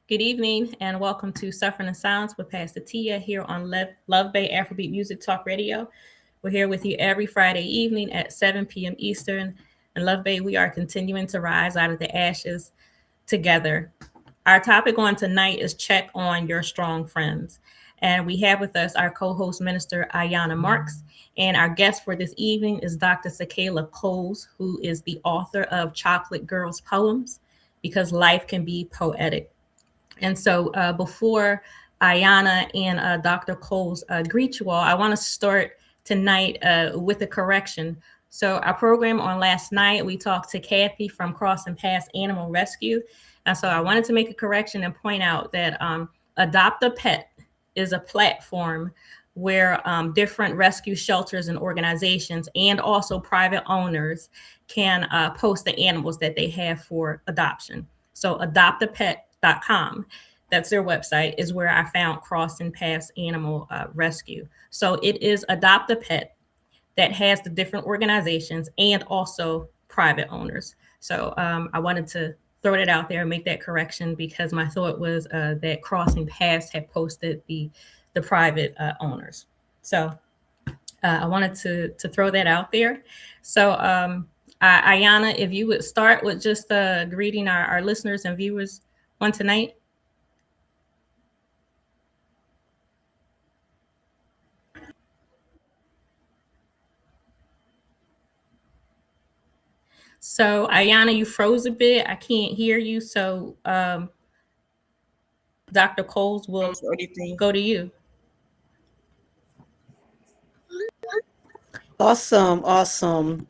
Good evening and welcome to Suffering in Silence with Pastor Tia here on Love Bay Afrobeat Music Talk Radio. We're here with you every Friday evening at 7 p.m. Eastern. And Love Bay, we are continuing to rise out of the ashes together. Our topic on tonight is check on your strong friends. And we have with us our co-host minister, Ayana Marks. And our guest for this evening is DR.SEKELA Coles, who is the author of Chocolate Girls Poems, Because Life Can Be Poetic. And so before Ayana and Dr. Coles greet you all, I want to start tonight with a correction. So our program on last night, we talked to Kathy from Crossing Paths Animal Rescue. And so I wanted to make a correction and point out that Adopt a Pet is a platform where different rescue shelters and organizations and also private owners can post the animals that they have for adoption. So adoptapet.com, that's their website, is where I found Crossing Paths Animal Rescue. So it is Adopt a Pet that has the different organizations and also private owners. So I wanted to throw it out there and make that correction because my thought was that Crossing Paths had posted the private owners. So I wanted to throw that out there. So Ayana, if you would start with just greeting our listeners and viewers on tonight. So Ayana, you froze a bit. I can't hear you. So Dr. Coles will go to you. Awesome.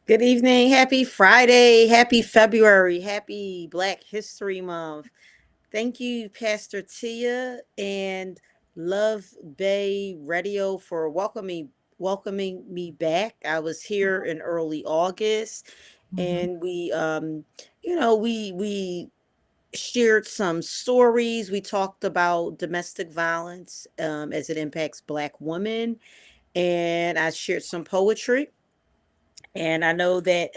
Good evening. Happy Friday. Happy February. Happy Black History Month. Thank you, Pastor Tia and Love Bay Radio for welcoming me back. I was here in early August, and we shared some stories. We talked about domestic violence as it impacts Black women, and I shared some poetry. And I know that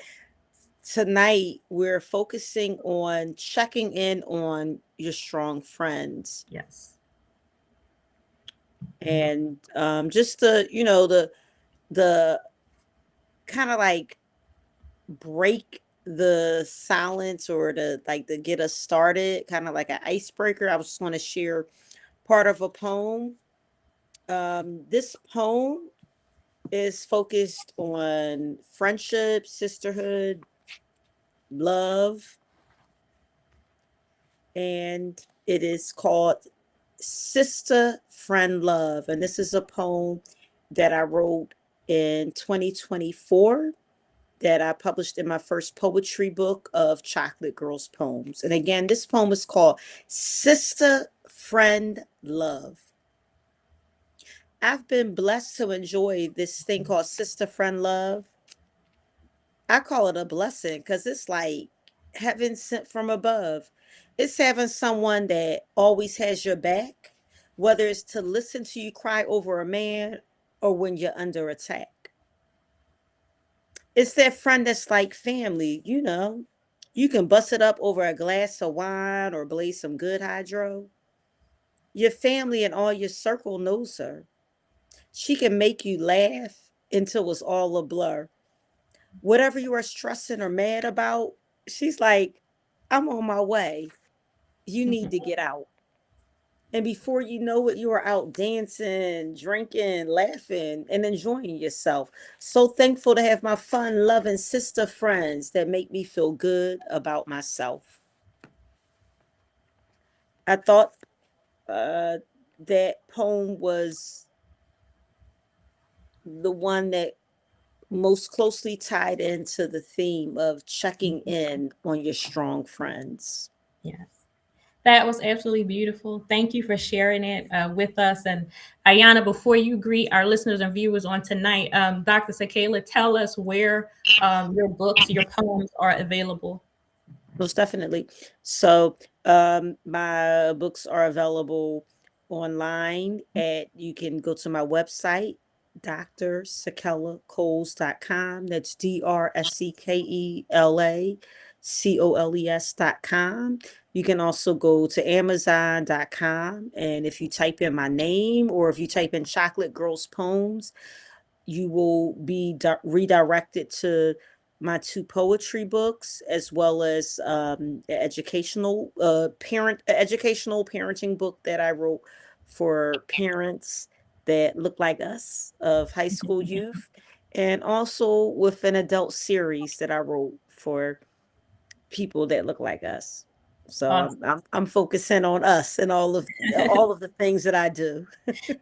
tonight we're focusing on checking in on your strong friends. Yes. And just the kind of like break the silence or to get us started, kind of like an icebreaker. I was just going to share part of a poem. This poem is focused on friendship, sisterhood, love, and it is called Sister Friend Love. And this is a poem that I wrote in 2024 that I published in my first poetry book of Chocolate Girls Poems. And again, this poem is called Sister Friend Love. I've been blessed to enjoy this thing called Sister Friend Love. I call it a blessing because it's like heaven sent from above. It's having someone that always has your back, whether it's to listen to you cry over a man or when you're under attack. It's that friend that's like family, you know. You can bust it up over a glass of wine or blaze some good hydro. Your family and all your circle knows her. She can make you laugh until it's all a blur. Whatever you are stressing or mad about, she's like, I'm on my way. You need to get out. And before you know it, you are out dancing, drinking, laughing, and enjoying yourself. So thankful to have my fun, loving sister friends that make me feel good about myself. I thought that poem was the one that most closely tied into the theme of checking in on your strong friends. Yes. That was absolutely beautiful. Thank you for sharing it with us. And Ayana, before you greet our listeners and viewers on tonight, DR.SEKELA, tell us where your books, your poems are available. Most definitely. So my books are available online you can go to my website, drsekelacoles.com. That's DRSEKELA. COLES.com. You can also go to Amazon.com. And if you type in my name or if you type in Chocolate Girls Poems, you will be redirected to my two poetry books as well as educational parenting book that I wrote for parents that look like us of high school youth, and also with an adult series that I wrote for people that look like us. So Awesome. I'm focusing on us and all of the things that I do.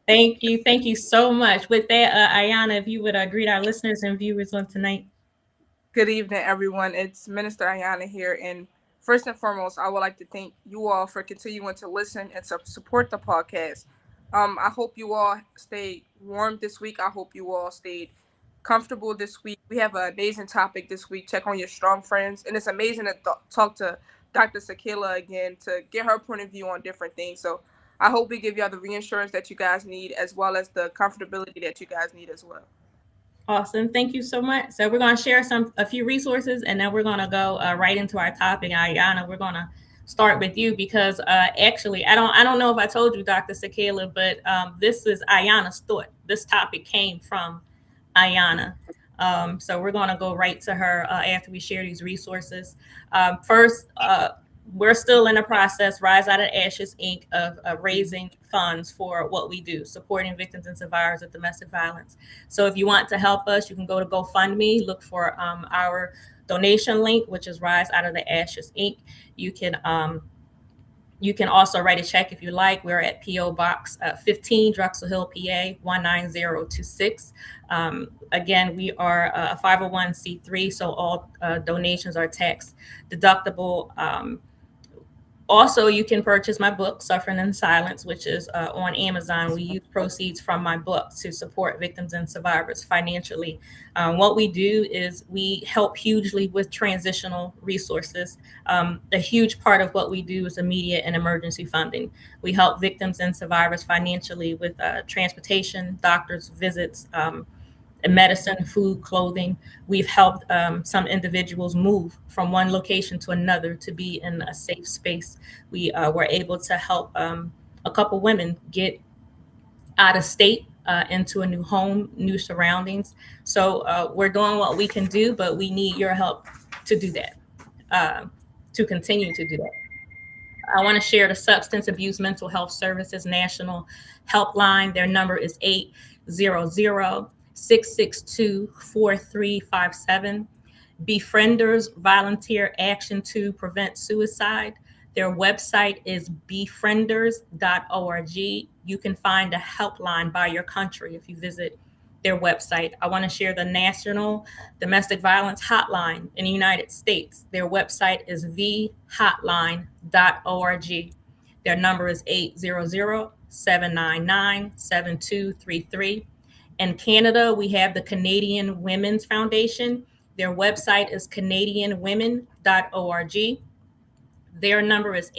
Thank you so much. With that, Ayana, if you would greet our listeners and viewers on tonight. Good evening, everyone. It's Minister Ayana here. And first and foremost, I would like to thank you all for continuing to listen and to support the podcast. I hope you all stayed warm this week. I hope you all stayed comfortable this week. We have an amazing topic this week. Check on your strong friends. And it's amazing to talk to DR.SEKELA again to get her point of view on different things. So I hope we give y'all the reassurance that you guys need as well as the comfortability that you guys need as well. Awesome. Thank you so much. So we're going to share a few resources, and then we're going to go right into our topic. Ayana, we're going to start with you because actually, I don't know if I told you, DR.SEKELA, but this is Ayana's thought. This topic came from Ayana. So we're going to go right to her after we share these resources. First, we're still in the process, Rise Out of Ashes, Inc., of raising funds for what we do, supporting victims and survivors of domestic violence. So if you want to help us, you can go to GoFundMe, look for our donation link, which is Rise Out of the Ashes, Inc. You can also write a check if you like. We're at P.O. Box 15, Drexel Hill, PA 19026. Again, we are a 501c3, so all donations are tax deductible. Also, you can purchase my book, Suffering in Silence, which is on Amazon. We use proceeds from my book to support victims and survivors financially. What we do is we help hugely with transitional resources. A huge part of what we do is immediate and emergency funding. We help victims and survivors financially with transportation, doctor's visits, medicine, food, clothing. We've helped some individuals move from one location to another to be in a safe space. We were able to help a couple women get out of state into a new home, new surroundings. So we're doing what we can do, but we need your help to do that, to continue to do that. I want to share the Substance Abuse Mental Health Services National Helpline. Their number is 800-662-4357. Befrienders volunteer action to prevent suicide. Their website is befrienders.org. You can find a helpline by your country if you visit their website. I want to share the National Domestic Violence Hotline in the United States. Their website is thehotline.org. Their number is 800-799-7233. In Canada, we have the Canadian Women's Foundation. Their website is canadianwomen.org. Their number is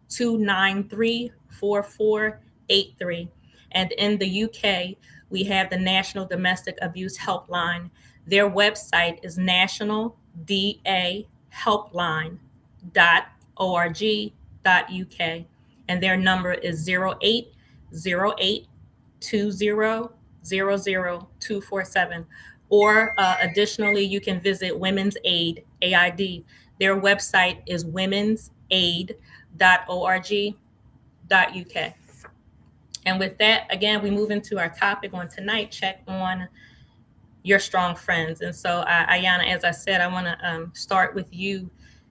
866-293-4483. And in the UK, we have the National Domestic Abuse Helpline. Their website is nationaldahelpline.org.uk. And their number is 0808-20-00247. Or additionally, you can visit Women's Aid, AID. Their website is womensaid.org.uk. And with that, again, we move into our topic on tonight, check on your strong friends. And so, Ayana, as I said, I want to start with you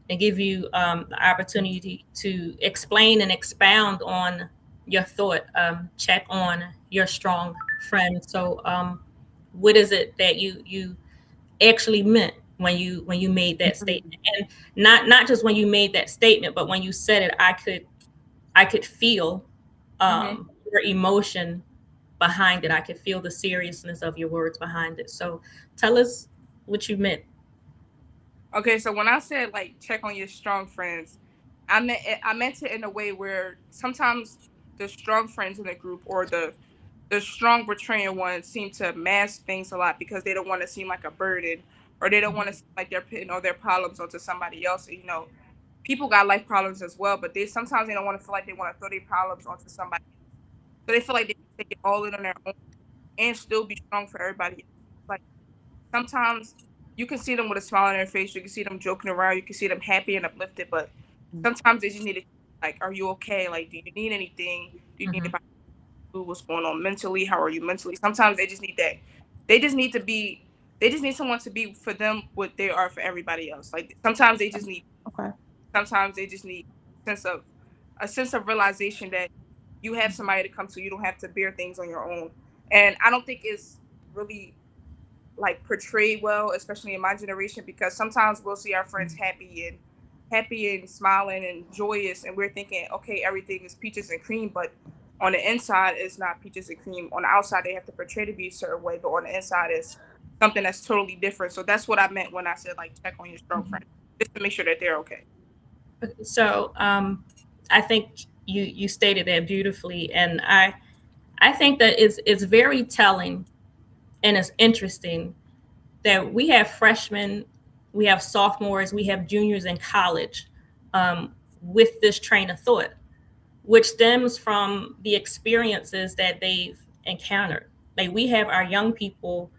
and give you the opportunity to explain and expound on your thought, check on your strong friends. So what is it that you actually meant when you made that statement? And not just when you made that statement, but when you said it, I could feel your emotion behind it. I could feel the seriousness of your words behind it. So tell us what you meant. Okay, so when I said like check on your strong friends, I meant it in a way where sometimes the strong friends in the group or the strong betraying ones seem to mask things a lot because they don't want to seem like a burden or they don't want to seem like they're putting all their problems onto somebody else. And, people got life problems as well, but sometimes they don't want to feel like they want to throw their problems onto somebody else. So they feel like they can take it all in on their own and still be strong for everybody else. Like sometimes you can see them with a smile on their face, you can see them joking around, you can see them happy and uplifted, but sometimes they just need to, like, are you okay? Like, do you need anything? Do you need Mhm. to what's going on mentally? How are you mentally? Sometimes they just need that. They just need to be. They just need someone to be for them what they are for everybody else. Like sometimes they just need. Okay. Sometimes they just need sense of a sense of realization that you have somebody to come to. You don't have to bear things on your own. And I don't think it's really like portrayed well, especially in my generation, because sometimes we'll see our friends happy and smiling and joyous, and we're thinking, okay, everything is peaches and cream, but on the inside it's not peaches and cream. On the outside they have to portray to be a certain way, but on the inside is something that's totally different. So that's what I meant when I said like check on your strong friend, just to make sure that they're okay. So I think you stated that beautifully, and I think that it's very telling and it's interesting that we have freshmen, we have sophomores, we have juniors in college with this train of thought, which stems from the experiences that they've encountered. Like we have our young people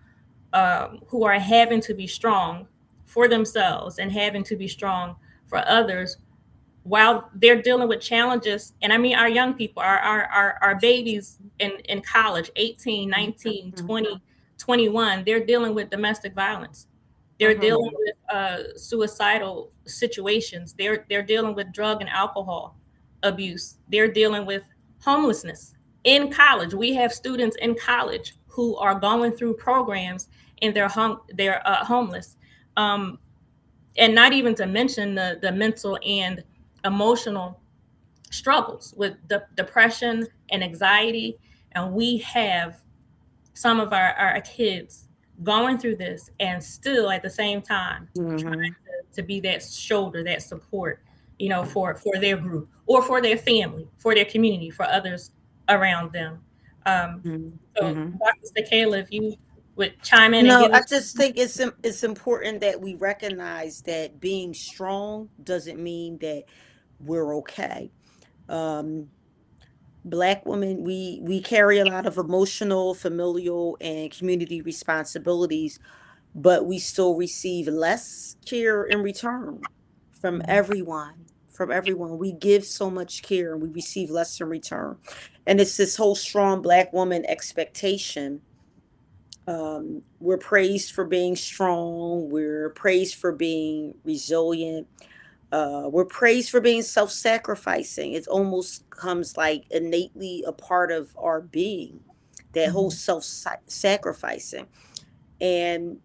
who are having to be strong for themselves and having to be strong for others while they're dealing with challenges. And I mean our young people, our babies in college, 18, 19, 20, 21, they're dealing with domestic violence. They're dealing with suicidal situations. They're dealing with drug and alcohol abuse. They're dealing with homelessness in college. We have students in college who are going through programs and they're homeless. Um, and not even to mention the mental and emotional struggles with depression and anxiety. And we have some of our kids going through this and still at the same time trying to be that shoulder, that support, for their group or for their family, for their community, for others around them. Um, so, Dr. Sekela, if you would chime in and No, give I us. just think it's important that we recognize that being strong doesn't mean that we're okay. Um, Black women, we carry a lot of emotional, familial, and community responsibilities, but we still receive less care in return from everyone. From everyone, we give so much care and we receive less in return, and it's this whole strong Black woman expectation. We're praised for being strong. We're praised for being resilient. We're praised for being self-sacrificing. It almost comes like innately a part of our being, that whole self-sacrificing, and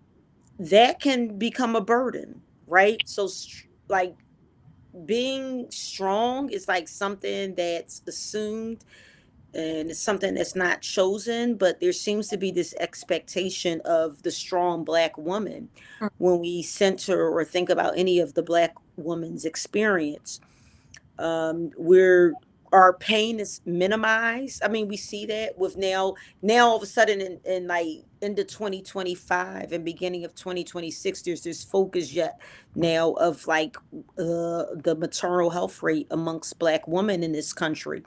that can become a burden, right? So, like being strong is like something that's assumed and it's something that's not chosen, but there seems to be this expectation of the strong Black woman when we center or think about any of the Black woman's experience. Where our pain is minimized. I mean, we see that with now all of a sudden in like into 2025 and beginning of 2026, there's this focus yet now of like the maternal health rate amongst Black women in this country,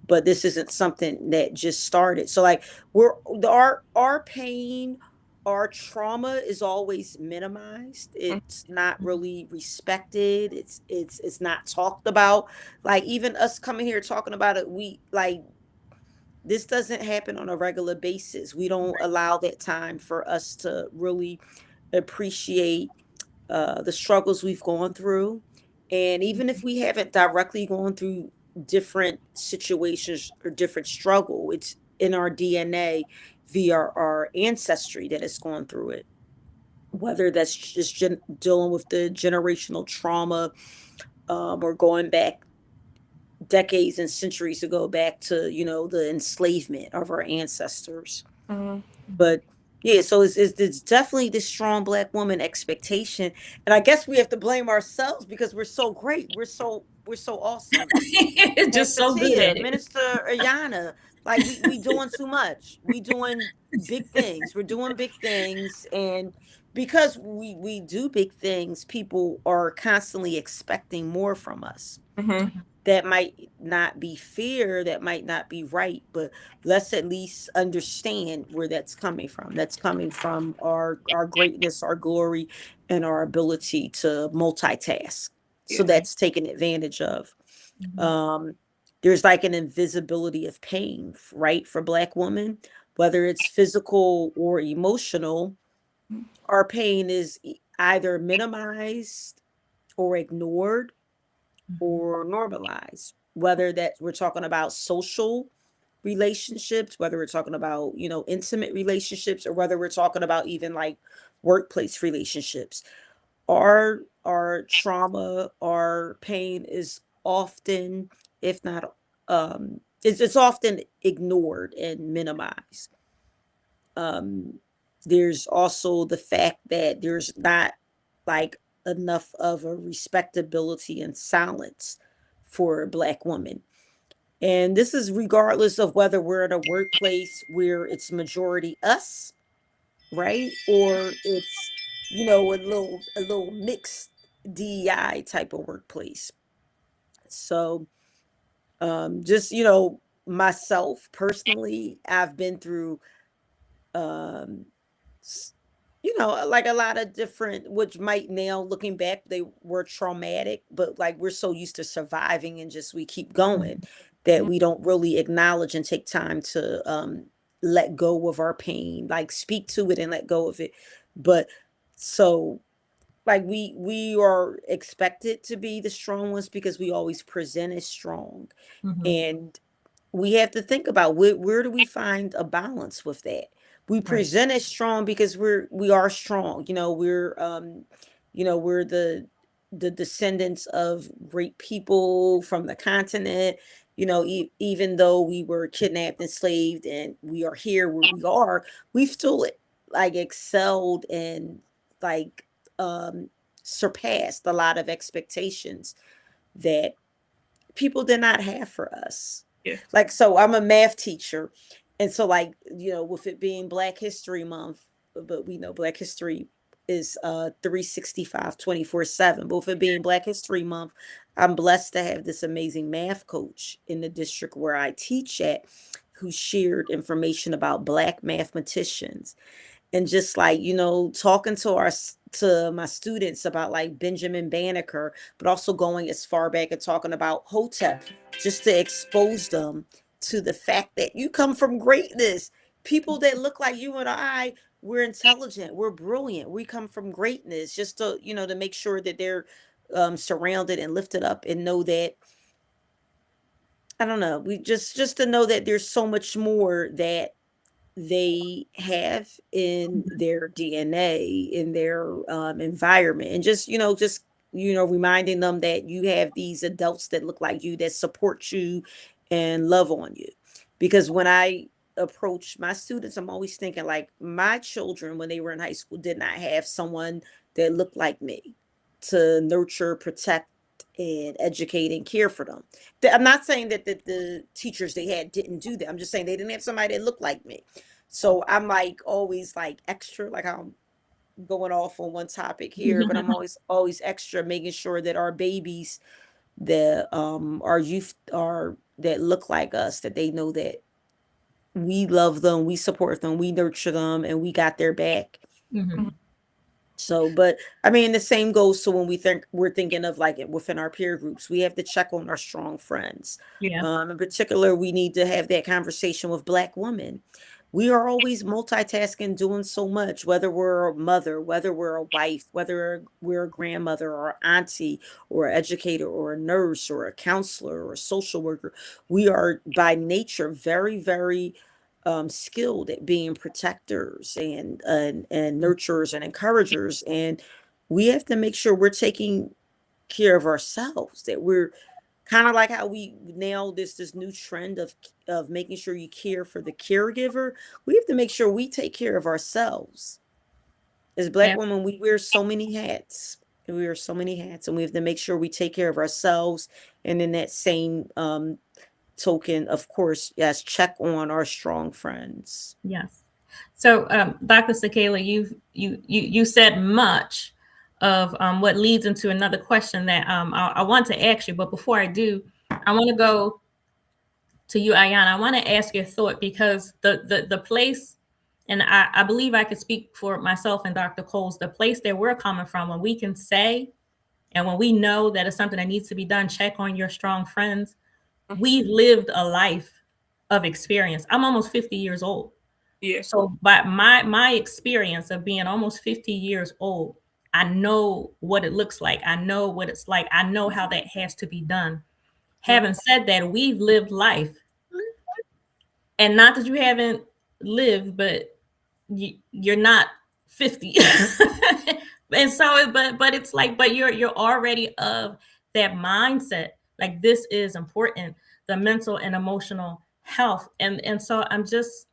but this isn't something that just started. So like our pain, our trauma is always minimized. It's not really respected. It's not talked about. Like even us coming here talking about it, we like this doesn't happen on a regular basis. We don't allow that time for us to really appreciate the struggles we've gone through. And even if we haven't directly gone through different situations or different struggle, it's in our DNA via our ancestry that has gone through it. Whether that's just dealing with the generational trauma, or going back decades and centuries ago, back to, the enslavement of our ancestors. But yeah, so it's definitely this strong Black woman expectation, and I guess we have to blame ourselves because we're so great, we're so awesome. Just Pastor so good Tia, at it. Minister Ayana, like we doing too much. We doing big things. We're doing big things, and because we do big things, people are constantly expecting more from us. Mm-hmm. That might not be fair, that might not be right, but let's at least understand where that's coming from. That's coming from our greatness, our glory, and our ability to multitask. So Yeah. that's taken advantage of. Um, there's like an invisibility of pain, right, for Black women, whether it's physical or emotional. Our pain is either minimized or ignored or normalized, whether that we're talking about social relationships, whether we're talking about, intimate relationships, or whether we're talking about even like workplace relationships. Our trauma, our pain is often, if not it's often ignored and minimized. um there's also the fact that there's not like enough of a respectability and silence for Black women, and this is regardless of whether we're in a workplace where it's majority us, right, or it's, a little mixed DEI type of workplace. So just, myself personally, I've been through um s- like a lot of different, which might now looking back they were traumatic, but like we're so used to surviving and just we keep going that we don't really acknowledge and take time to let go of our pain, like speak to it and let go of it. But so like we are expected to be the strong ones because we always present as strong, Mhm. and we have to think about where do we find a balance with that. We Right. present as strong because we are strong, we're the descendants of great people from the continent, even though we were kidnapped, enslaved, and we are here where we are, we've still like excelled and like um surpassed a lot of expectations that people did not have for us. Yeah. Like, so I'm a math teacher. And so, like, with it being Black History Month, but we know Black History is 365, 24/7. But with it being Black History Month, I'm blessed to have this amazing math coach in the district where I teach at who shared information about Black mathematicians, and just like, talking to my students about like Benjamin Banneker, but also going as far back and talking about Hotep, just to expose them to the fact that you come from greatness. People that look like you and I, we're intelligent, we're brilliant, we come from greatness, just to, to make sure that they're surrounded and lifted up and know that, I don't know, we just to know that there's so much more that they have in their DNA, in their environment, and just reminding them that you have these adults that look like you, that support you and love on you. Because when I approach my students, I'm always thinking like my children when they were in high school did not have someone that looked like me to nurture, protect, and educate and care for them. I'm not saying that the teachers they had didn't do that. I'm just saying they didn't have somebody that looked like me. So I'm like always like extra, like I'm going off on one topic here, but I'm always extra making sure that our babies, that our youth are that look like us, that they know that we love them, we support them, we nurture them, and we got their back. Mhm. So, but I mean, the same goes to when we're thinking of like within our peer groups, we have to check on our strong friends. Yeah. In particular, we need to have that conversation with Black women. We are always multitasking, doing so much, whether we're a mother, whether we're a wife, whether we're a grandmother or auntie or an educator or a nurse or a counselor or a social worker. We are by nature very, very skilled at being protectors and nurturers and encouragers, and we have to make sure we're taking care of ourselves. That we're kind of like how we now this new trend of making sure you care for the caregiver. We have to make sure we take care of ourselves. As Black Yeah. women, we wear so many hats. We wear so many hats, and we have to make sure we take care of ourselves. And in that same token, of course, yes, check on our strong friends. Yes. So, Dr. Sekela, you said much of what leads into another question that I want to ask you. But before I do, I want to go to you, Ayana. I want to ask your thought because the place, and I believe I could speak for myself and Dr. Coles, the place that we're coming from, when we can say and when we know that it's something that needs to be done, check on your strong friends. We've lived a life of experience. I'm almost 50 years old. Yeah. So by my experience of being almost 50 years old, I know what it looks like. I know what it's like. I know how that has to be done. Having said that, we've lived life. And not that you haven't lived, but you're not 50. And so but it's like, but you're already of that mindset. Like, this is important, the mental and emotional health. And so I'm just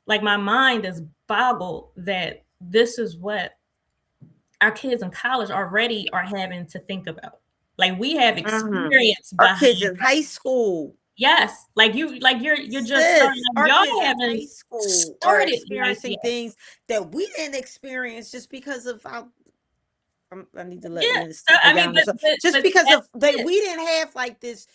like, my mind is boggled that this is what our kids in college already are having to think about. Like, we have experience Our behind kids in us. high school. Yes, like you're just starting. Sis, our Y'all kids in high haven't school are started life experiencing yet. things that we didn't experience just because of our. I need to let Yeah, Minister so I mean, Ayana. Just but because that's of that, it. we didn't have like this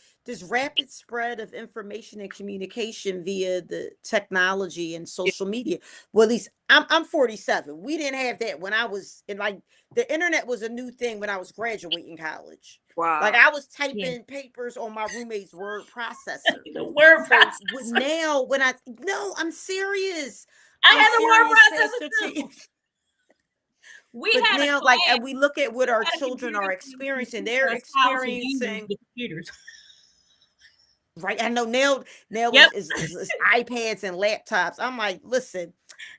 rapid spread of information and communication via the technology and Yeah. social media. Well, at least I'm 47. We didn't have that when I was in, like, the internet was a new thing when I was graduating college. Like, Wow. I was Yeah, typing papers on my roommate's word processor. the word So processor. now when no, I'm serious. I I'm had a word serious, Pastor processor T. too. We But had a now, like, class. we look at what We our had a children are computer class experiencing. to teach They're us how to use experiencing, the computers. right? I know now Yep, is iPads and laptops. I'm like, listen,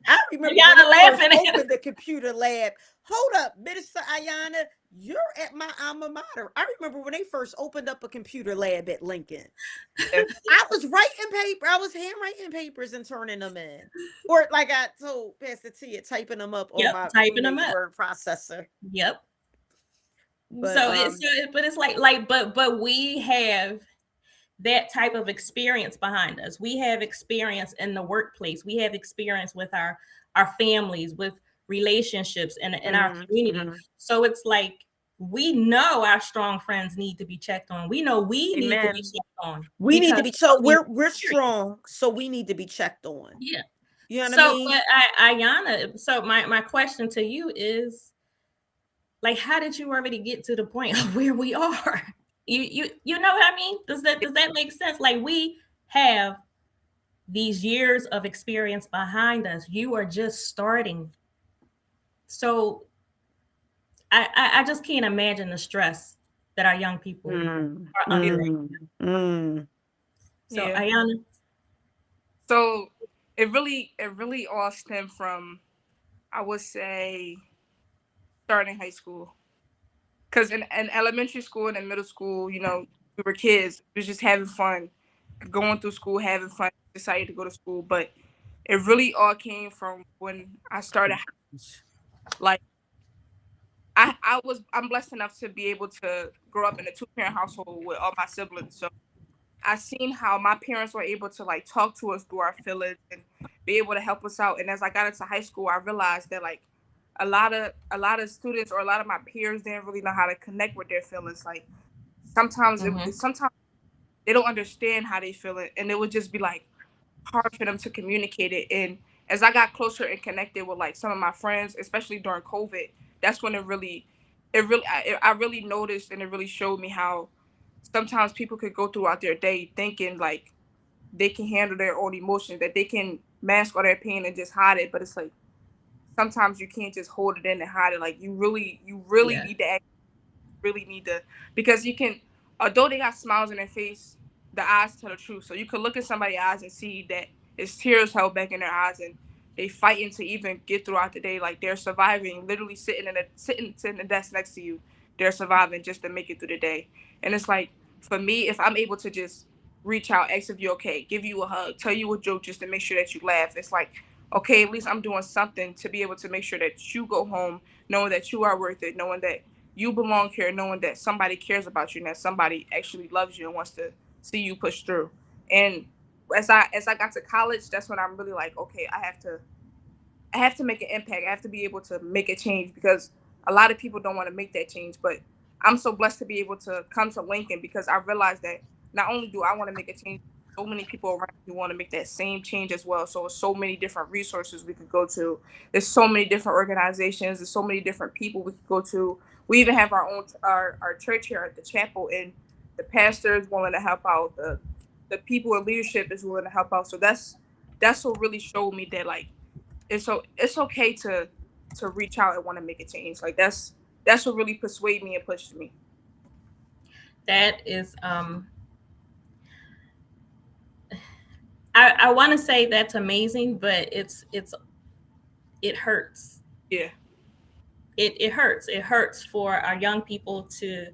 I remember when Ayana they first laughing at opened the computer lab. Hold up, Minister Ayana, you're at my alma mater. I remember when they first opened up a computer lab at Lincoln. Yeah. I was writing paper. I was handwriting papers and turning them in. Or, like I told Pastor Tia, typing them up on Yep, my typing them roommate's up. word processor. Yep. But But it's like, but we have that type of experience behind us. We have experience in the workplace. We have experience with our families, with relationships in our community. So it's like, we know our strong friends need to be checked on. We know we need to be amen. checked on We need because to be, so we we're experience. strong, so we need to be checked on. Yeah. You know what I So, mean? but Ayana, so my question to you is, like, how did you already get to the point of where we are? You know what I mean? Does that make sense? Like, we have these years of experience behind us. You are just starting. So I just can't imagine the stress that our young people are under right now. So, Yeah. Ayana. So it really all stemmed from, I would say, starting high school. Because in elementary school and in middle school, we were kids. We was just having fun, going through school, having fun, decided to go to school. But it really all came from when I started. Like, I'm blessed enough to be able to grow up in a two-parent household with all my siblings. So I seen how my parents were able to, like, talk to us through our feelings and be able to help us out. And as I got into high school, I realized that, like, a lot of students or a lot of my peers didn't really know how to connect with their feelings. Like, sometimes they don't understand how they feel it, and it would just be like hard for them to communicate it. And as I got closer and connected with, like, some of my friends, especially during COVID, that's when I really noticed, and it really showed me how sometimes people could go throughout their day thinking like they can handle their own emotions, that they can mask all their pain and just hide it. But it's like, sometimes you can't just hold it in and hide it. Like, you really Yeah. need to act, really need to, because you can, although they got smiles on their face, the eyes tell the truth. So you could look at somebody's eyes and see that it's tears held back in their eyes, and they fighting to even get throughout the day. Like, they're surviving, literally sitting the desk next to you. They're surviving just to make it through the day. And it's like, for me, if I'm able to just reach out, ask if you're okay, give you a hug, tell you a joke just to make sure that you laugh, it's like, okay, at least I'm doing something to be able to make sure that you go home knowing that you are worth it, knowing that you belong here, knowing that somebody cares about you and that somebody actually loves you and wants to see you push through. And as I got to college, that's when I'm really like, okay, I have to I have to make an impact. I have to be able to make a change, because a lot of people don't want to make that change. But I'm so blessed to be able to come to Lincoln, because I realized that not only do I want to make a change, so many people around me want to make that same change as well. So there's so many different resources we could go to. There's so many different organizations. There's so many different people we could go to. We even have our own our church here at the chapel, and the pastor is willing to help out. The people in leadership is willing to help out. So that's what really showed me that, like, it's okay to reach out and want to make a change. Like, that's what really persuaded me and pushed me. That is I want to say that's amazing, but it hurts. Yeah. It hurts. It hurts for our young people to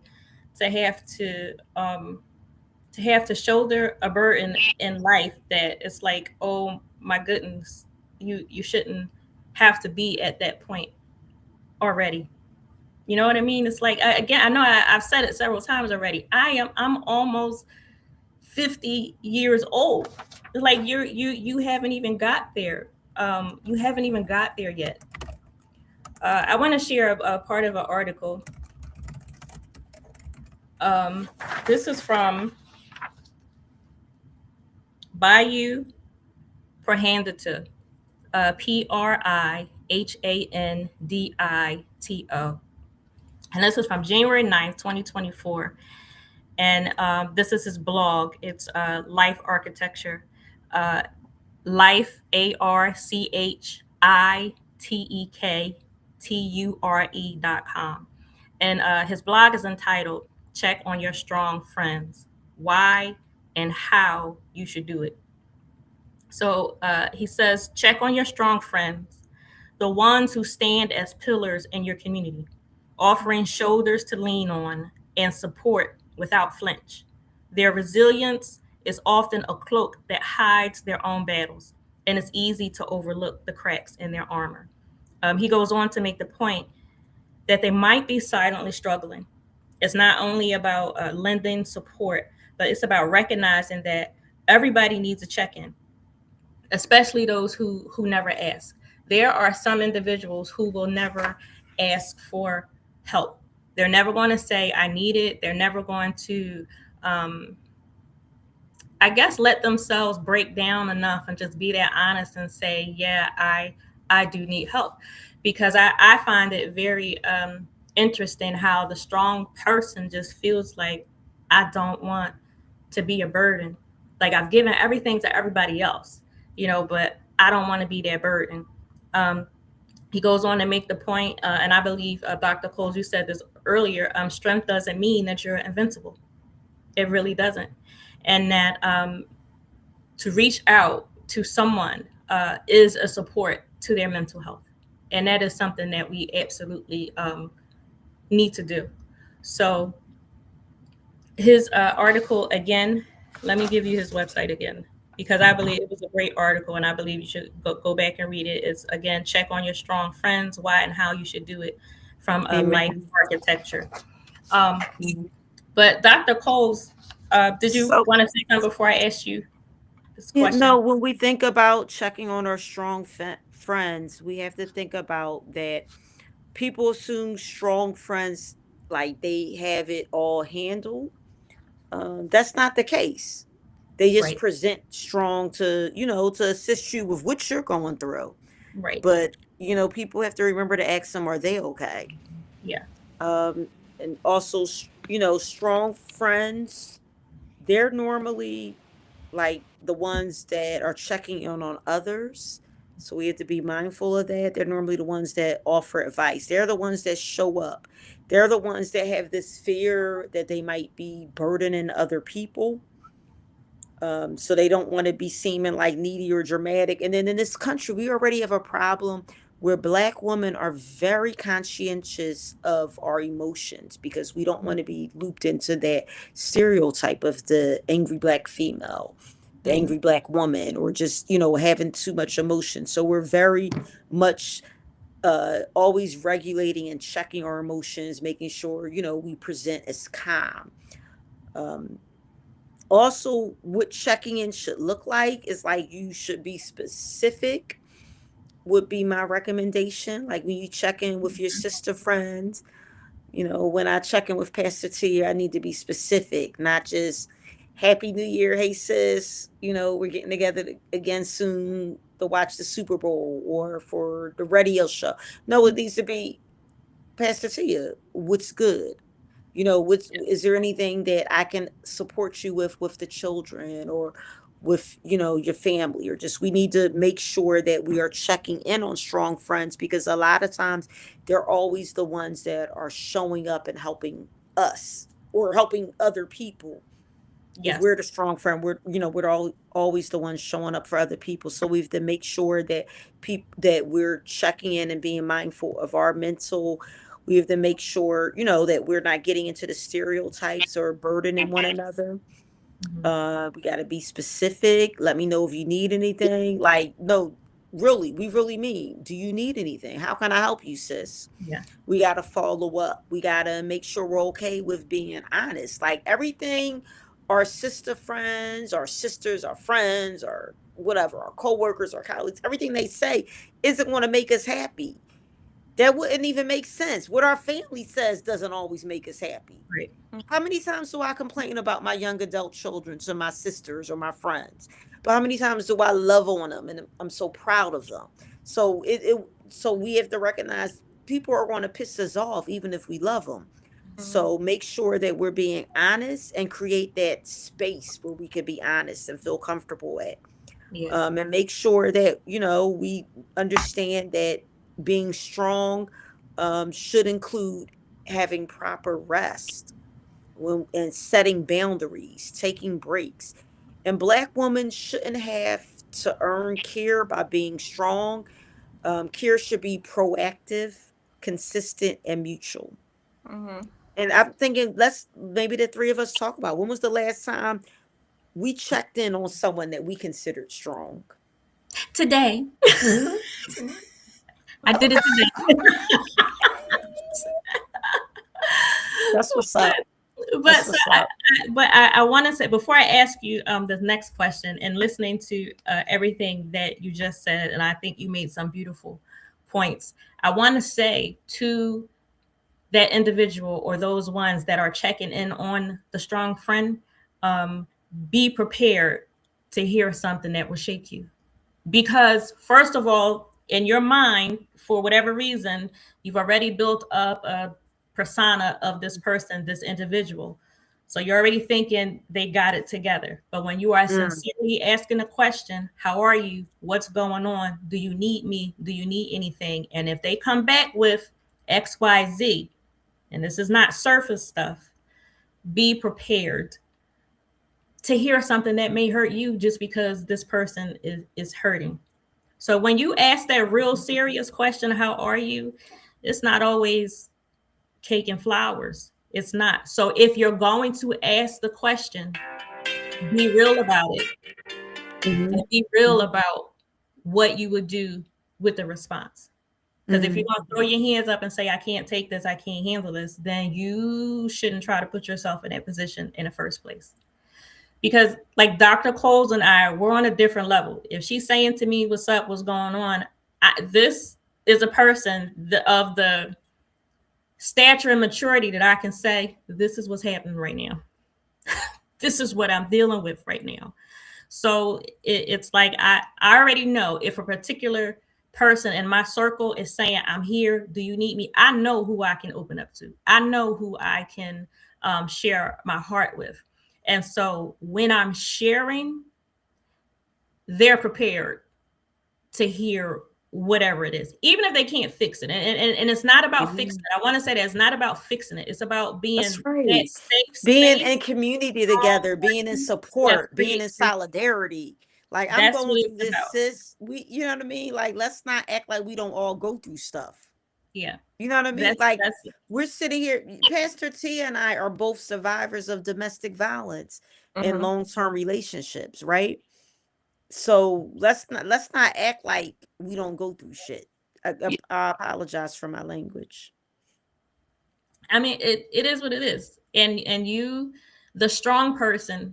have to have to shoulder a burden in life that it's like, oh my goodness, you shouldn't have to be at that point already. You know what I mean? It's like, again, I know I've said it several times already. I'm almost 50 years old. Like you haven't even got there. You haven't even got there yet. I want to share a part of an article. This is from Bayou Prhandito, Prhandito. And this is from January 9th, 2024. And this is his blog. It's Life Architecture. Life, ARCHITEKTURE.com. And his blog is entitled Check on Your Strong Friends, Why and How You Should Do It. So he says, check on your strong friends, the ones who stand as pillars in your community, offering shoulders to lean on and support without flinch. Their resilience is often a cloak that hides their own battles, and it's easy to overlook the cracks in their armor. He goes on to make the point that they might be silently struggling. It's not only about lending support, but it's about recognizing that everybody needs a check in, especially those who never ask. There are some individuals who will never ask for help. They're never going to say, I need it. They're never going to, I guess, let themselves break down enough and just be that honest and say, yeah, I do need help. Because I find it very interesting how the strong person just feels like, I don't want to be a burden. Like, I've given everything to everybody else, but I don't want to be that burden. He goes on to make the point, and I believe, Dr. Coles, you said this earlier, strength doesn't mean that you're invincible. It really doesn't. And that to reach out to someone is a support to their mental health. And that is something that we absolutely need to do. So his article, again, let me give you his website again, because I believe it was a great article, and I believe you should go back and read it. It's, again, check on your strong friends, why and how you should do it, from Life Architecture. But Dr. Coles, did you want to say something before I ask you this question? No, when we think about checking on our strong friends, we have to think about that people assume strong friends like they have it all handled. That's not the case. They just Right. present strong to, to assist you with what you're going through. Right. But, people have to remember to ask them, are they okay? Yeah. And also, strong friends, they're normally like the ones that are checking in on others. So we have to be mindful of that. They're normally the ones that offer advice. They're the ones that show up. They're the ones that have this fear that they might be burdening other people. So they don't want to be seeming like needy or dramatic. And then in this country, we already have a problem where Black women are very conscientious of our emotions because we don't want to be looped into that stereotype of the angry Black female, the angry Black woman, or just, having too much emotion. So we're very much always regulating and checking our emotions, making sure, we present as calm. Also, what checking in should look like is like you should be specific would be my recommendation. Like when you check in with your sister friends, when I check in with Pastor T, I need to be specific, not just Happy New Year, hey sis, we're getting together again soon to watch the Super Bowl or for the radio show. No, it needs to be Pastor Tia, what's good? What's is there anything that I can support you with the children or with your family, or just we need to make sure that we are checking in on strong friends, because a lot of times they're always the ones that are showing up and helping us or helping other people. If Yes. we're the strong friend, we're all always the ones showing up for other people. So we have to make sure that we're checking in and being mindful of our mental. We have to make sure that we're not getting into the stereotypes or burdening one another. Mhm. We got to be specific. Let me know if you need anything. Like, no, really, we really mean, do you need anything? How can I help you, sis? Yeah. We got to follow up. We got to make sure we're okay with being honest. Like everything our sister friends, our sisters, our friends, or whatever, our coworkers, our colleagues, everything they say isn't going to make us happy. That wouldn't even make sense. What our family says doesn't always make us happy. Right. How many times do I complain about my young adult children to my sisters or my friends? But how many times do I love on them and I'm so proud of them? So so we have to recognize people are going to piss us off even if we love them. Mhm. So make sure that we're being honest and create that space where we can be honest and feel comfortable at. Yeah. And make sure that we understand that being strong should include having proper rest and setting boundaries, taking breaks. And Black women shouldn't have to earn care by being strong. Care should be proactive, consistent, and mutual. Mhm. And I'm thinking, let's maybe the three of us talk about when was the last time we checked in on someone that we considered strong. Today, I did it today. That's what's but up. but That's so what's up. I want to say before I ask you the next question, and listening to everything that you just said, and I think you made some beautiful points. I want to say to that individual or those ones that are checking in on the strong friend, um, be prepared to hear something that will shake you. Because, first of all, in your mind, for whatever reason, you've already built up a persona of this person, this individual. So you're already thinking they got it together. But when you are Mm, sincerely asking a question, how are you? What's going on? Do you need me? Do you need anything? And if they come back with XYZ, and this is not surface stuff, be prepared to hear something that may hurt you just because this person is hurting. So when you ask that real serious question, how are you? It's not always cake and flowers. It's not. So if you're going to ask the question, be real about it, and mhm, be real about what you would do with the response. Because if you're mhm, going to throw your hands up and say, I can't take this, I can't handle this, then you shouldn't try to put yourself in that position in the first place. Because like Dr. Coles and I, we're on a different level. If she's saying to me, what's up, what's going on, this is a person of the stature and maturity that I can say, this is what's happening right now. This is what I'm dealing with right now. So it's like I already know if a particular person in my circle is saying, I'm here, do you need me? I know who I can open up to. I know who I can share my heart with. And so when I'm sharing, they're prepared to hear whatever it is, even if they can't fix it. And it's not about fixing mhm. it. I want to say that it's not about fixing it. It's about That's being that right. safe Being space. in community together, being in Yes, support, being create. in solidarity. Like I'm That's going what through it's this, about. sis. You know what I mean? Like let's not act like we don't all go through stuff. Yeah, You know what I mean? that's Like that's it. we're sitting here. Pastor Tia and I are both survivors of domestic violence in Mhm. long-term relationships, right? So let's not act like we don't go through shit. I apologize for my language. I mean, it is what it is. And you, the strong person,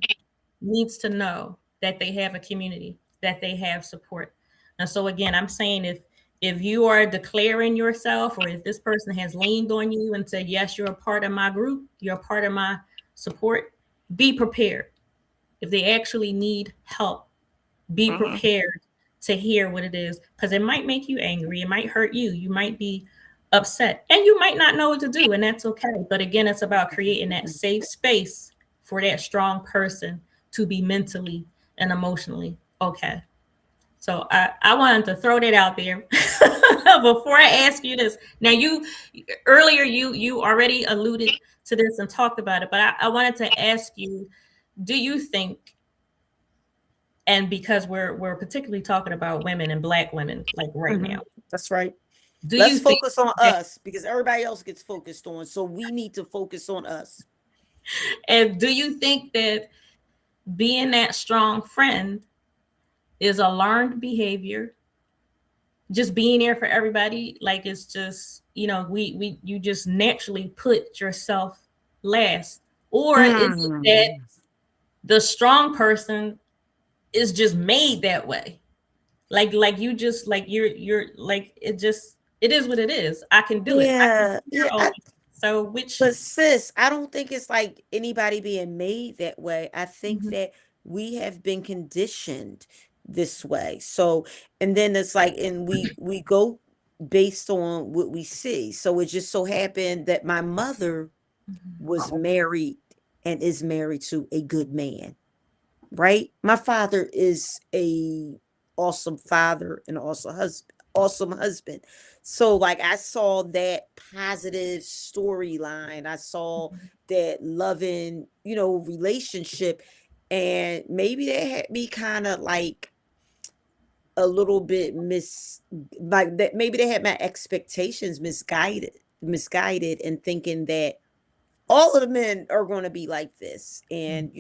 needs to know that they have a community, that they have support. And so again, I'm saying if you are declaring yourself, or if this person has leaned on you and said, yes, you're a part of my group, you're a part of my support, be prepared. If they actually need help, be prepared to hear what it is, because it might make you angry. It might hurt you. You might be upset, and you might not know what to do, and that's okay. But again, it's about creating that safe space for that strong person to be mentally and emotionally okay. So I wanted to throw that out there before I ask you this. Now, you earlier you already alluded to this and talked about it, but I wanted to ask you, do you think, and because we're particularly talking about women and Black women like right now, That's right. do Let's you think focus on that, us because everybody else gets focused on. So we need to focus on us. and do you think that being that strong friend is a learned behavior, just being there for everybody, like it's just, we you just naturally put yourself last, or is it that the strong person is just made that way, like you just like you're like, it is what it is. I can do it. I can Yeah, hear all. So which. but sis, I don't think it's like anybody being made that way. I think Mhm, that we have been conditioned this way. So, and then it's like, and we go based on what we see. So it just so happened that my mother mhm, was married and is married to a good man, right? My father is a awesome father and also awesome husband. So like I saw that positive storyline. I saw that loving, relationship. And maybe that had me kind of like a little bit like that, maybe they had my expectations misguided and thinking that all of the men are going to be like this. And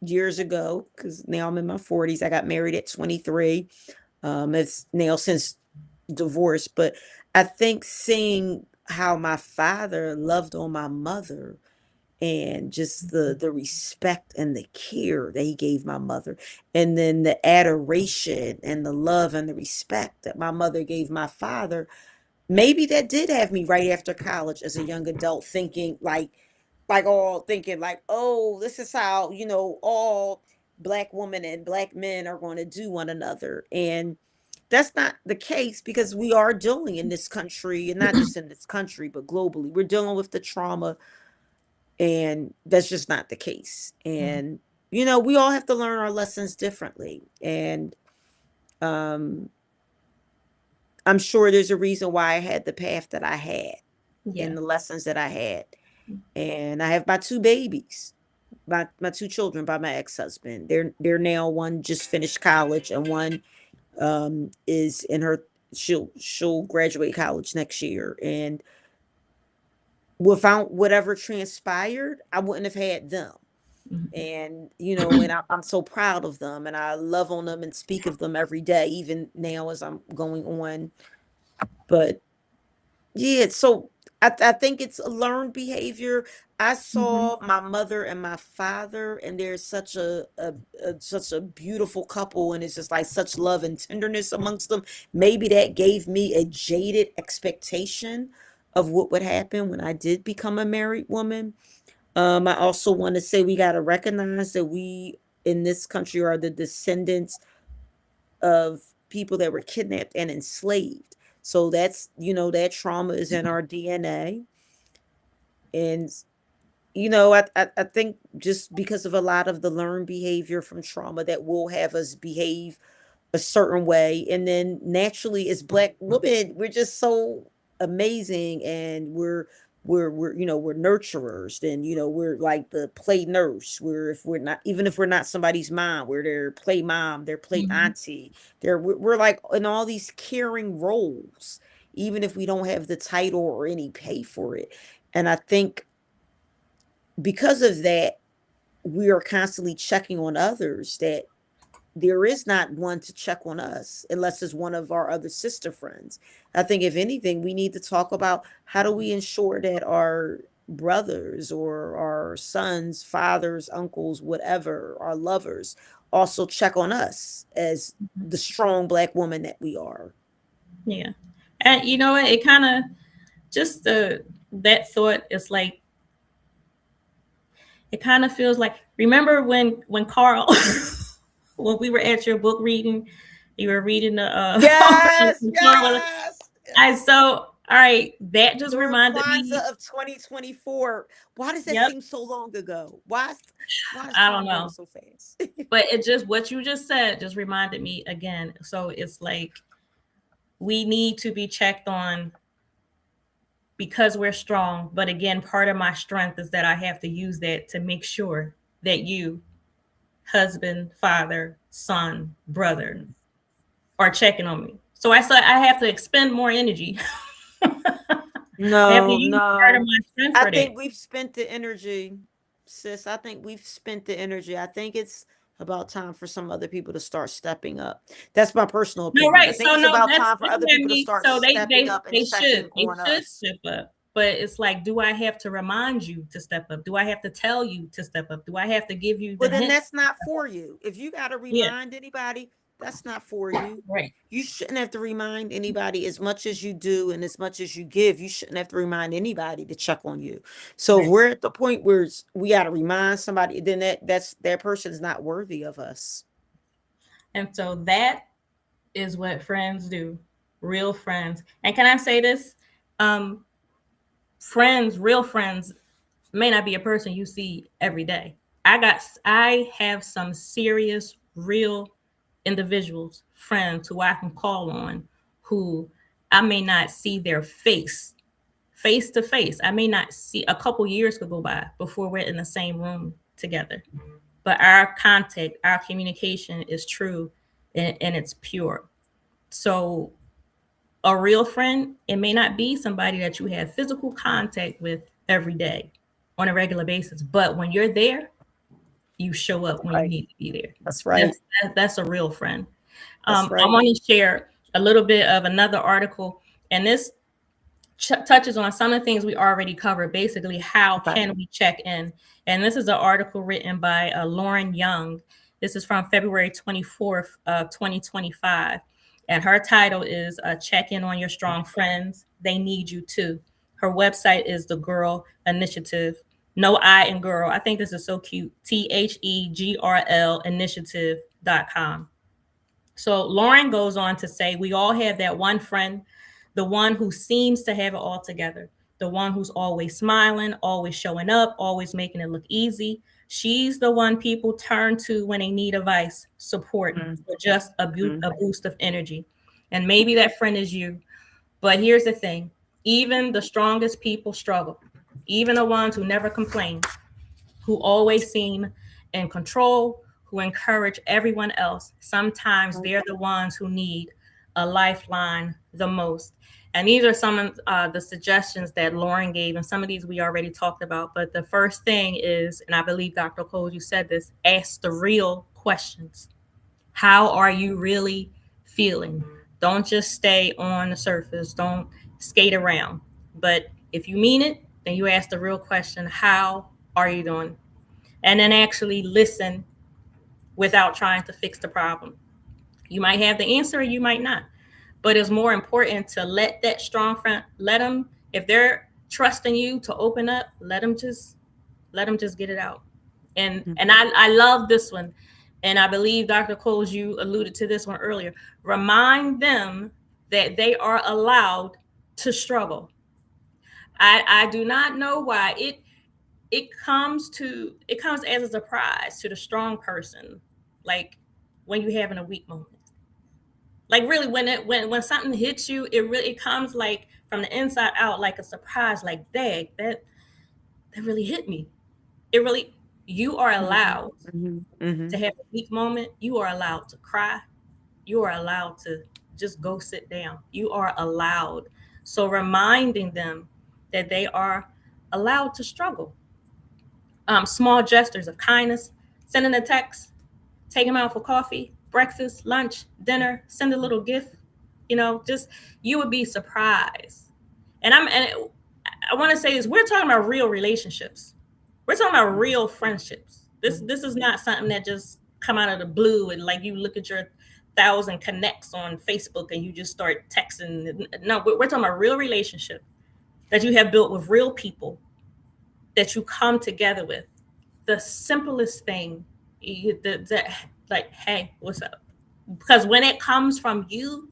years ago, because now I'm in my 40s. I got married at 23. It's now since divorce, but I think seeing how my father loved on my mother and just the respect and the care that he gave my mother, and then the adoration and the love and the respect that my mother gave my father, maybe that did have me right after college as a young adult thinking like all thinking like, oh, this is how, all Black women and Black men are going to do one another. And that's not the case because we are dealing in this country, and not just in this country, but globally. We're dealing with the trauma, and that's just not the case. mhm. And, we all have to learn our lessons differently. And um, I'm sure there's a reason why I had the path that I had Yeah. and the lessons that I had. And I have my two babies, my two children by my ex-husband. They're now, one just finished college and one is in her she'll graduate college next year. And without whatever transpired, I wouldn't have had them. Mhm. And and I'm so proud of them, and I love on them and speak of them every day, even now as I'm going on. But yeah, so I think it's a learned behavior. I Mhm. saw my mother and my father, and there's such such a beautiful couple, and it's just like such love and tenderness amongst them. Maybe that gave me a jaded expectation of what would happen when I did become a married woman. I also want to say we got to recognize that we in this country are the descendants of people that were kidnapped and enslaved. So that's, that trauma is in our DNA. And, I think just because of a lot of the learned behavior from trauma that will have us behave a certain way. And then naturally as Black women, we're just so amazing, and we're nurturers. Then we're like the play nurse. Even if we're not somebody's mom, we're their play mom, their play Mhm. auntie. We're like in all these caring roles, even if we don't have the title or any pay for it. And I think because of that, we are constantly checking on others, that there is not one to check on us unless it's one of our other sister friends. I think if anything, we need to talk about how do we ensure that our brothers or our sons, fathers, uncles, whatever, our lovers also check on us as the strong Black woman that we are. Yeah. And you know what? It kind of just that thought is like, it kind of feels like, remember when Carl, when we were at your book reading, you were reading the Yes, Carl. yes, I yes. so all right, that just During reminded me. Kwanzaa of 2024. Why does that Yep. seem so long ago? Why is I don't time going know. so fast? But it just, what you just said just reminded me again. So it's like, we need to be checked on because we're strong. But again, part of my strength is that I have to use that to make sure that you, husband, father, son, brother, Mhm. are checking on me. So I have to expend more energy. I have to No, use part of no. my strength I for that. think we've spent the energy, sis. I think we've spent the energy. I think it's about time for some other people to start stepping up. That's my personal No, opinion. I right. think So it's no, about that's time for other looking at people to me. start So stepping up and checking they on should us. step up. But it's like, do I have to remind you to step up? Do I have to tell you to step up? Do I have to give you the Well, then hint? that's not for you. If you got to Yeah, remind anybody, that's not for you. right. You shouldn't have to remind anybody as much as you do and as much as you give. You shouldn't have to remind anybody to check on you. So if Right. we're at the point where we got to remind somebody, then that person is not worthy of us. And so that is what friends do, real friends. And can I say this? Um, Friends, real friends, may not be a person you see every day. I have some serious, real individuals, friends who I can call on, who I may not see their face to face. I may not see, a couple years could go by before we're in the same room together. But our contact, our communication is true, and it's pure. So a real friend, it may not be somebody that you have physical contact with every day on a regular basis, but when you're there, you show up when you Right. need to be there. That's right. That's a real friend. That's I right. want to share a little bit of another article, and this touches on some of the things we already covered. Basically, how Okay. can we check in? And this is an article written by Lauren Young. This is from February 24th, 2025. And her title is Check In on Your Strong Friends. They Need You Too. Her website is The Girl Initiative. No I in girl. I think this is so cute. THEGRL initiative.com. So Lauren goes on to say, we all have that one friend, the one who seems to have it all together, the one who's always smiling, always showing up, always making it look easy. She's the one people turn to when they need advice, support, or just a boost of energy. And maybe that friend is you. But here's the thing, even the strongest people struggle, even the ones who never complain, who always seem in control, who encourage everyone else. Sometimes they're the ones who need a lifeline the most. And these are some of the suggestions that Lauren gave, and some of these we already talked about. But the first thing is, and I believe Dr. Cole, you said this, ask the real questions. How are you really feeling? Don't just stay on the surface. Don't skate around. But if you mean it, then you ask the real question, how are you doing? And then actually listen without trying to fix the problem. You might have the answer or you might not. But it's more important to let that strong friend, let them, if they're trusting you to open up, let them just get it out. And I love this one. And I believe Dr. Coles, you alluded to this one earlier. Remind them that they are allowed to struggle. I do not know why it comes as a surprise to the strong person, like when you're having a weak moment. Like really, when something hits you, it comes like from the inside out, like a surprise, like dang, that really hit me. It really, you are allowed to have a weak moment. You are allowed to cry. You are allowed to just go sit down. You are allowed. So reminding them that they are allowed to struggle. Small gestures of kindness, sending a text, take them out for coffee, breakfast, lunch, dinner, send a little gift. Just, you would be surprised. And I want to say is we're talking about real relationships. We're talking about real friendships. This is not something that just come out of the blue and like you look at your 1,000 connects on Facebook and you just start texting. No, we're talking about real relationship that you have built with real people that you come together with. The simplest thing, like, hey, what's up? Because when it comes from you,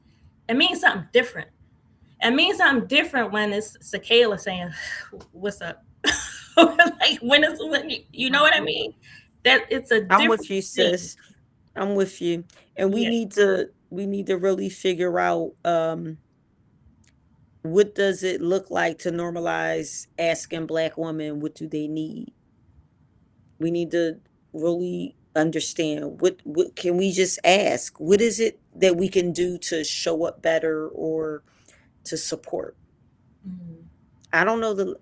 it means something different. It means something different when it's COLES saying, "What's up?" Like when you know what I mean. That it's a I'm with different you, thing. sis. I'm with you. And Yeah. we need to really figure out what does it look like to normalize asking Black women what do they need. We need to really understand what can we just ask? What is it that we can do to show up better or to support? Mhm. I don't know the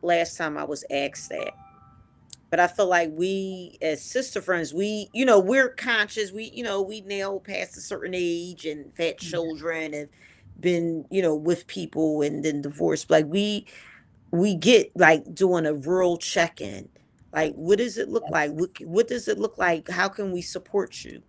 last time I was asked that. But I feel like we as sister friends, we're conscious. We now past a certain age and had Yeah. children and been, with people and then divorced. Like we get like doing a real check-in. Like, what does it look like? Yes. What does it look like? How can we support you?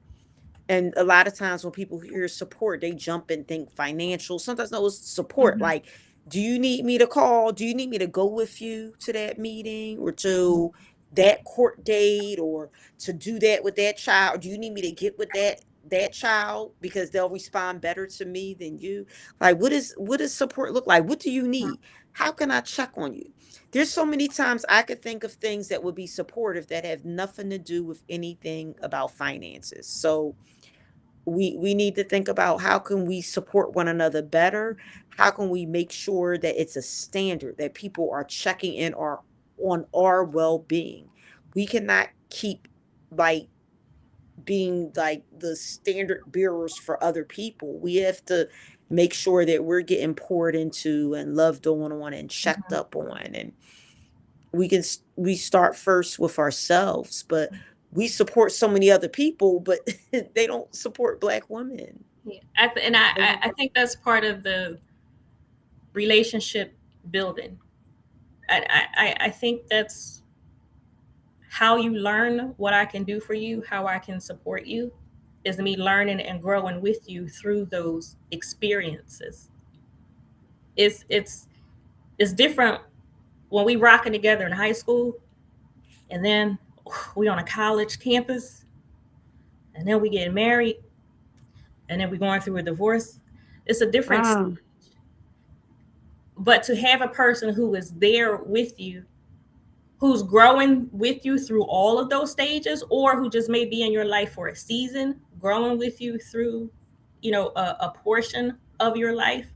And a lot of times when people hear support, they jump and think financial. Sometimes no, it's support. Mhm. Like, do you need me to call? Do you need me to go with you to that meeting or to that court date or to do that with that child? Do you need me to get with that child because they'll respond better to me than you? Like, what does support look like? What do you need? How can I check on you? There's so many times I could think of things that would be supportive that have nothing to do with anything about finances. So we need to think about how can we support one another better, how can we make sure that it's a standard that people are checking in on our well-being. We cannot keep like being like the standard bearers for other people. We have to make sure that we're getting poured into and loved on and checked Mhm. up on, and we start first with ourselves, but we support so many other people, but they don't support Black women. Yeah. And I think that's part of the relationship building. I think that's how you learn what I can do for you, how I can support you, is me learning and growing with you through those experiences. It's it's it's different when we rocking together in high school, and then we on a college campus, and then we get married, and then we going through a divorce. It's a different. Mm. But to have a person who is there with you, who's growing with you through all of those stages, or who just may be in your life for a season, growing with you through, a portion of your life,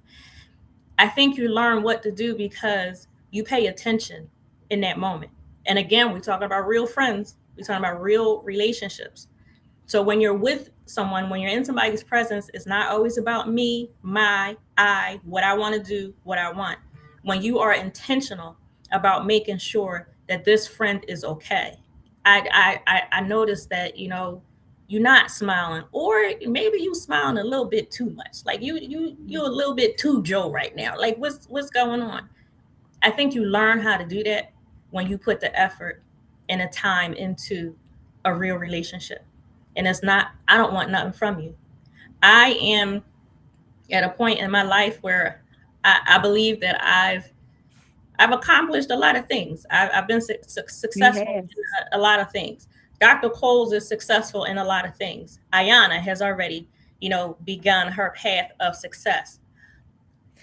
I think you learn what to do because you pay attention in that moment. And again, we're talking about real friends, we're talking about real relationships. So when you're with someone, when you're in somebody's presence, it's not always about me, what I want to do, what I want. When you are intentional about making sure that this friend is okay, I noticed that you're not smiling, or maybe you smiling a little bit too much. Like you're a little bit too Joe right now. Like what's going on? I think you learn how to do that when you put the effort and the time into a real relationship. And it's not, I don't want nothing from you. I am at a point in my life where I believe that I've accomplished a lot of things. I've been You successful have. in a lot of things. Dr. Coles is successful in a lot of things. Ayana has already, begun her path of success.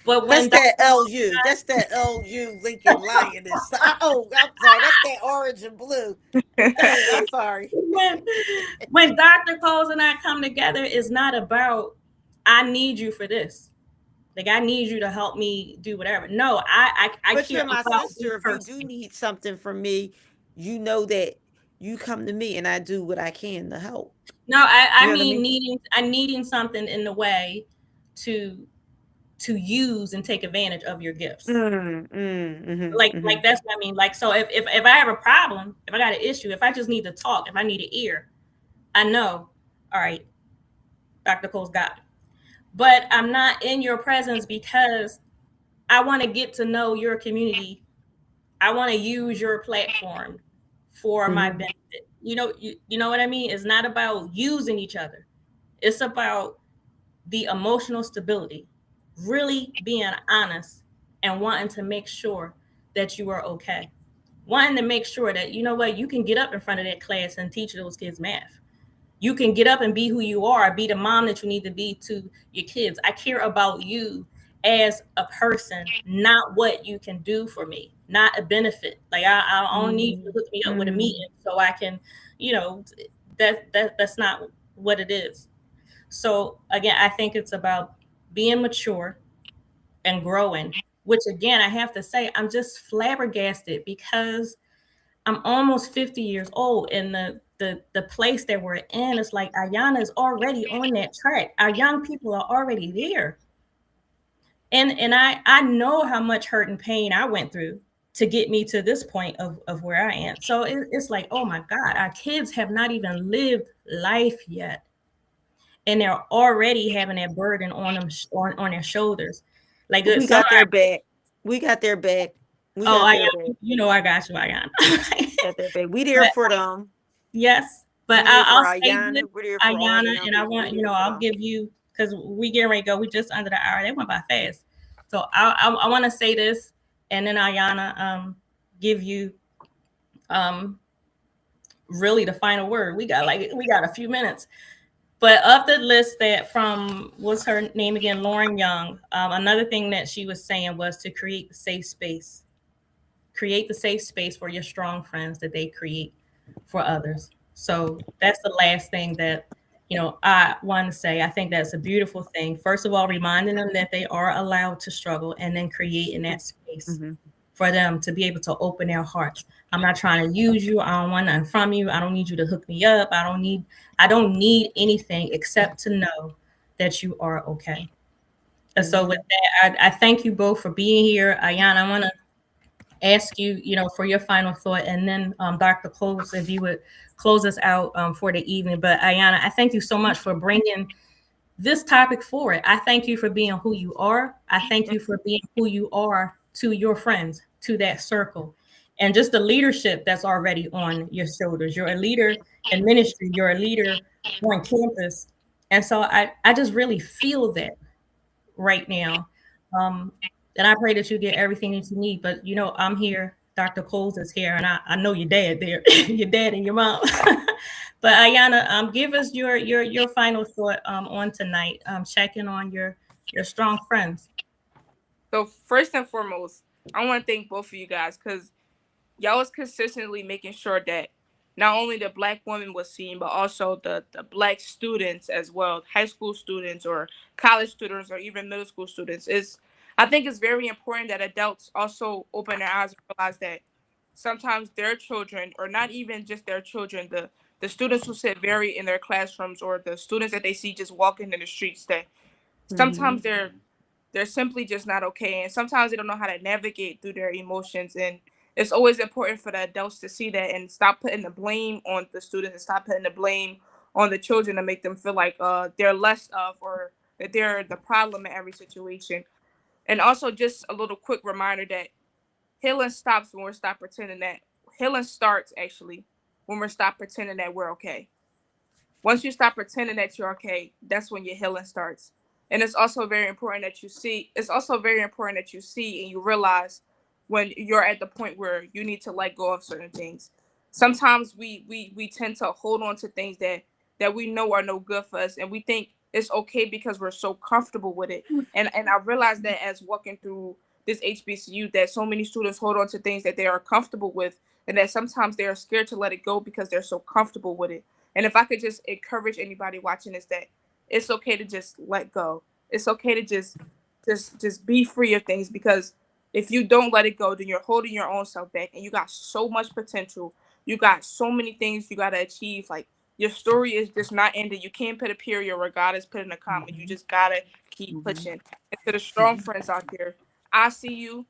But That's when that LU. That's that LU Lincoln Lioness. I'm sorry. That's that orange and blue. I'm sorry. when when Dr. Coles and I come together, it's not about I need you for this. Like I need you to help me do whatever. No, I But care you're my about you sister. If you do personally. need something from me, you know that you come to me and I do what I can to help. No, I You know what I mean mean? needing something in the way to use and take advantage of your gifts. Like Mm. that's what I mean. Like so if I have a problem, if I got an issue, if I just need to talk, if I need an ear, I know, all right, Dr. Cole's got it. But I'm not in your presence because I want to get to know your community I want to use your platform for my Mhm. benefit. You know what I mean? It's not about using each other. It's about the emotional stability, really being honest and wanting to make sure that you are okay. Wanting to make sure that, you know what, you can get up in front of that class and teach those kids math. You can get up and be who you are, be the mom that you need to be to your kids. I care about you as a person, not what you can do for me, not a benefit. Like I don't need you to hook me up with a Mhm. meeting so I can, you know, that's not what it is. So again, I think it's about being mature and growing, which again, I have to say, I'm just flabbergasted because I'm almost 50 years old, and the place that we're in is like Ayana is already on that track. Our young people are already there. And I know how much hurt and pain I went through to get me to this point of where I am. So it's like, oh my God, our kids have not even lived life yet. And they're already having that burden on them on their shoulders. Like We some got their back. We got their back. We oh got I their back. you know I got you, Ayana. Got their back. We there But for them. yes, but We there for I'll say this, Ayana. We're there for all the Ayana, young and I people. We want, there for I'll them. give you, because we getting ready to go. We just under the hour. They went by fast. So I want to say this, and then Ayana, give you um really the final word. We got a few minutes. But of the list that from what's her name again, Lauren Young, another thing that she was saying was to create the safe space. Create the safe space for your strong friends that they create for others. So that's the last thing that I want to say. I think that's a beautiful thing. First of all, reminding them that they are allowed to struggle, and then creating that space Mm-hmm. for them to be able to open their hearts. I'm not trying to use you. I don't want nothing from you. I don't need you to hook me up. I don't need anything except to know that you are okay. And so with Mm-hmm. that, I thank you both for being here. Ayana, I want to ask you, for your final thought, and then Dr. Close, if you would close us out for the evening. But Ayana, I thank you so much for bringing this topic forward. I thank you for being who you are. I thank you for being who you are to your friends, to that circle, and just the leadership that's already on your shoulders. You're a leader in ministry. You're a leader on campus. And so I just really feel that right now. Um, and I pray that you get everything that you need. But I'm here. Dr. Coles is here, and I know your dad there, your dad and your mom. But Ayana, give us your final thought on tonight. Checking on your strong friends. So first and foremost, I want to thank both of you guys because y'all was consistently making sure that not only the black woman was seen, but also the black students as well, high school students or college students or even middle school students. I think it's very important that adults also open their eyes and realize that sometimes their children, or not even just their children, the students who sit very in their classrooms or the students that they see just walking in the streets, that Mm-hmm. sometimes they're simply just not okay, and sometimes they don't know how to navigate through their emotions. And it's always important for the adults to see that and stop putting the blame on the students and stop putting the blame on the children to make them feel like they're less of, or that they're the problem in every situation. And also just a little quick reminder that healing stops when we stop pretending that healing starts actually when we stop pretending that we're okay. Once you stop pretending that you're okay, that's when your healing starts. And it's also very important that you see, and you realize when you're at the point where you need to let go of certain things. Sometimes we tend to hold on to things that we know are no good for us, and we think it's okay because we're so comfortable with it. And I realized that as walking through this HBCU, that so many students hold on to things that they are comfortable with, and that sometimes they are scared to let it go because they're so comfortable with it. And if I could just encourage anybody watching this, that it's okay to just let go. It's okay to just be free of things, because if you don't let it go, then you're holding your own self back, and you got so much potential. You got so many things you gotta achieve. Like, your story is just not ended. You can't put a period where God is putting a comma. You just gotta keep Mm-hmm. pushing. And to the strong friends out there, I see you.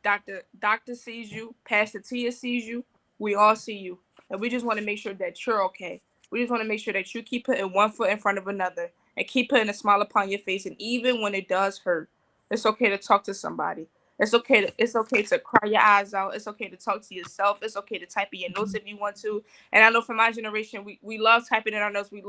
Doctor sees you. Pastor Tia sees you. We all see you, and we just want to make sure that you're okay. We just want to make sure that you keep putting one foot in front of another and keep putting a smile upon your face. And even when it does hurt, it's okay to talk to somebody. It's okay to cry your eyes out. It's okay to talk to yourself. It's okay to type in your notes if you want to. And I know for my generation, we love typing in our notes. We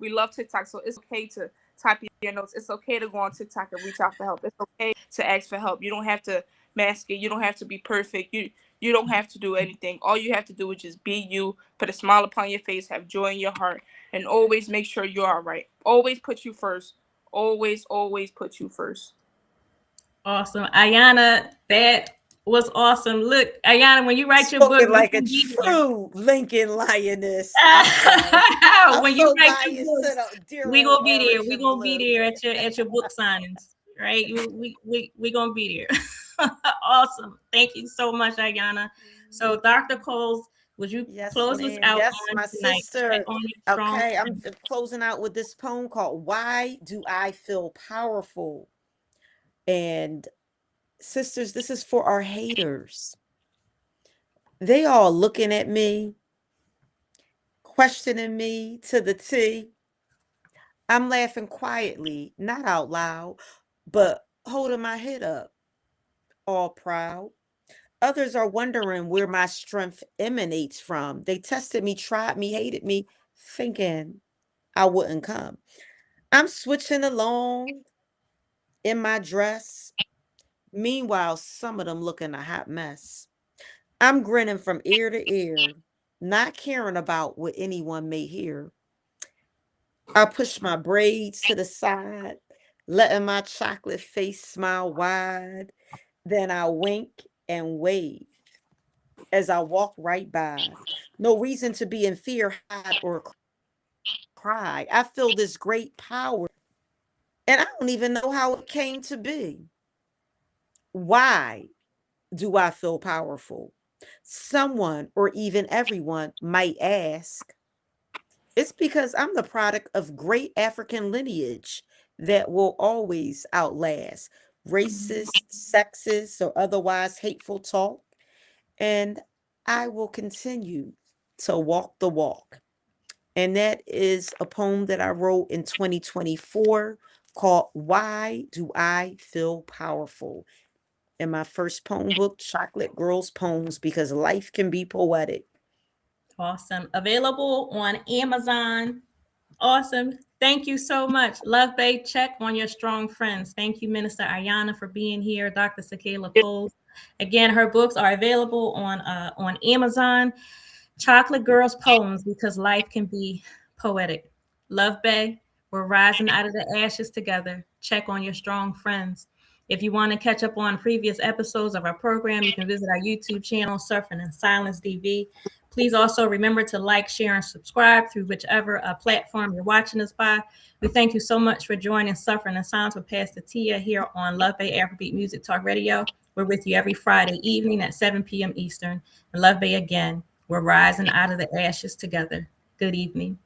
love TikTok. So it's okay to type in your notes. It's okay to go on TikTok and reach out for help. It's okay to ask for help. You don't have to mask it. You don't have to be perfect. You don't have to do anything. All you have to do is just be you, put a smile upon your face, have joy in your heart, and always make sure you're all right. Always put you first. Always put you first. Awesome. Ayana, that was awesome. Look, Ayana, when you write your book, Spoken like a true Lincoln lioness. when you write by your you, books, we gonna be there. We gonna be there at your book signings, right? We gonna be there. Awesome. Thank you so much, Ayana. So, Dr. Coles, would you close us out yes, on my tonight? sister. On your strong Okay, I'm friends. closing out with this poem called "Why Do I Feel Powerful?" And sisters, this is for our haters. They all looking at me, questioning me to the T. I'm laughing quietly, not out loud, but holding my head up, all proud. Others are wondering where my strength emanates from. They tested me, tried me, hated me, thinking I wouldn't come. I'm switching along in my dress. Meanwhile, some of them looking a hot mess. I'm grinning from ear to ear, not caring about what anyone may hear. I push my braids to the side, letting my chocolate face smile wide. Then I wink and wave as I walk right by. No reason to be in fear, hide, or cry. I feel this great power, and I don't even know how it came to be. Why do I feel powerful? Someone or even everyone might ask. It's because I'm the product of great African lineage that will always outlast racist, sexist, or otherwise hateful talk. And I will continue to walk the walk. And that is a poem that I wrote in 2024 called Why Do I Feel Powerful? In my first poem book, Chocolate Girls Poems, because life can be poetic. Awesome. Available on Amazon. Awesome. Thank you so much. Love Bay, check on your strong friends. Thank you, Minister Ayana, for being here. Dr. Sekela Coles. Again, her books are available on Amazon. Chocolate Girls Poems, because life can be poetic. Love Bay, we're rising out of the ashes together. Check on your strong friends. If you want to catch up on previous episodes of our program, you can visit our YouTube channel, Surfing in Silence DV. Please also remember to like, share, and subscribe through whichever platform you're watching us by. We thank you so much for joining Suffering in Silence with Pastor Tia here on Love Bay Afrobeat Music Talk Radio. We're with you every Friday evening at 7 p.m. Eastern. And Love Bay again. We're rising out of the ashes together. Good evening.